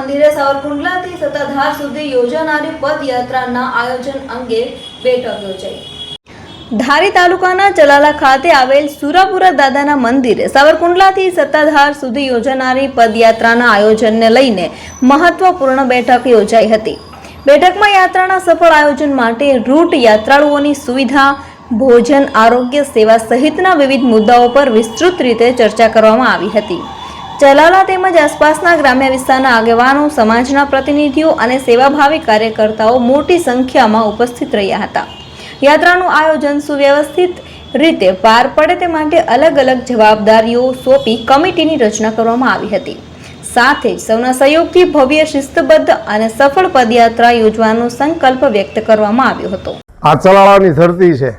મંદિરે સાવરકુંડલાથી સત્તાધાર સુધી યોજાનારી પદયાત્રાના આયોજન અંગે બેઠક યોજાઈ। ધારી તાલુકાના ચલાલા ખાતે આવેલ સુરાપુરા દાદાના મંદિરે સાવરકુંડલાથી સત્તાધાર સુધી યોજાનારી પદયાત્રાના આયોજનને લઈને મહત્વપૂર્ણ બેઠક યોજાઈ હતી। બેઠકમાં યાત્રાના સફળ આયોજન માટે રૂટ, યાત્રાળુઓની સુવિધા, ભોજન, આરોગ્ય સેવા સહિતના વિવિધ મુદ્દાઓ પર વિસ્તૃત રીતે ચર્ચા કરવામાં આવી હતી। ચલાલા તેમજ આસપાસના ગ્રામ્ય વિસ્તારના આગેવાનો, સમાજના પ્રતિનિધિઓ અને સેવાભાવી કાર્યકર્તાઓ મોટી સંખ્યામાં ઉપસ્થિત રહ્યા હતા। યાત્રાનું આયોજન સુવ્યવસ્થિત રીતે પાર પડે તે માટે અલગ અલગ જવાબદારીઓ સોંપી કમિટીની રચના કરવામાં આવી હતી। સાથે જ સૌના સહયોગથી ભવ્ય, શિસ્તબદ્ધ અને સફળ પદયાત્રા યોજવાનો સંકલ્પ વ્યક્ત કરવામાં આવ્યો હતો। આ ચલાળાની ધરતી છે,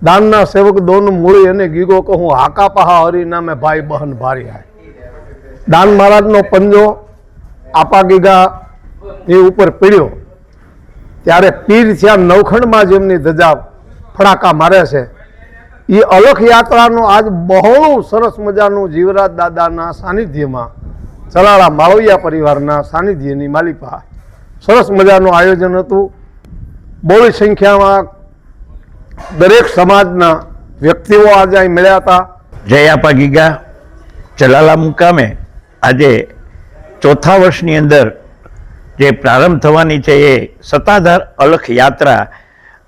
દાનના સેવક દોન મૂળી અને ગીગો કહું હાકા પહા હરી નામે ભાઈ બહન ભારી આય। દાન મહારાજનો પંજો આપા ગીગા એ ઉપર પીડ્યો ત્યારે પીર થયા નવખંડમાં જેમની ધજા ફડાકા મારે છે એ અલખ યાત્રાનું આજ બહોળું સરસ મજાનું જીવરાજ દાદાના સાનિધ્યમાં ચલાળા માળવિયા પરિવારના સાનિધ્યની માલિપા સરસ મજાનું આયોજન હતું। બહોળી સંખ્યામાં દરેક સમાજના વ્યક્તિઓ આજે અહીં મળ્યા હતા। જય આપા ગીગા ચલાલા મુકામે આજે ચોથા વર્ષની અંદર જે પ્રારંભ થવાની છે એ સત્તાધાર અલખ યાત્રા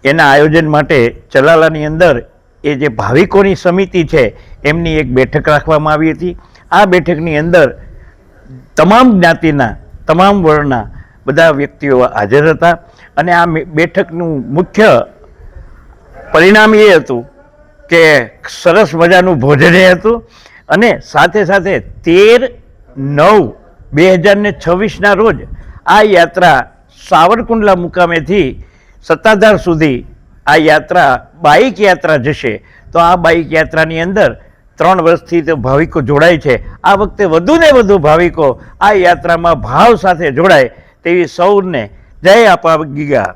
એના આયોજન માટે ચલાલાની અંદર એ જે ભાવિકોની સમિતિ છે એમની એક બેઠક રાખવામાં આવી હતી। આ બેઠકની અંદર તમામ જ્ઞાતિના, તમામ વર્ણના બધા વ્યક્તિઓ હાજર હતા અને આ બેઠકનું મુખ્ય પરિણામ એ હતું કે સરસ મજાનું ભોજન હતું અને સાથે સાથે 13/9/2026ના રોજ આ યાત્રા સાવરકુંડલા મુકામેથી સત્તાધાર સુધી આ યાત્રા બાઇક યાત્રા જશે। તો આ બાઇક યાત્રાની અંદર 3 વર્ષથી તો ભાવિકો જોડાય છે। આ વખતે વધુને વધુ ભાવિકો આ યાત્રામાં ભાવ સાથે જોડાય તેવી સૌને જય આપા ગીગા।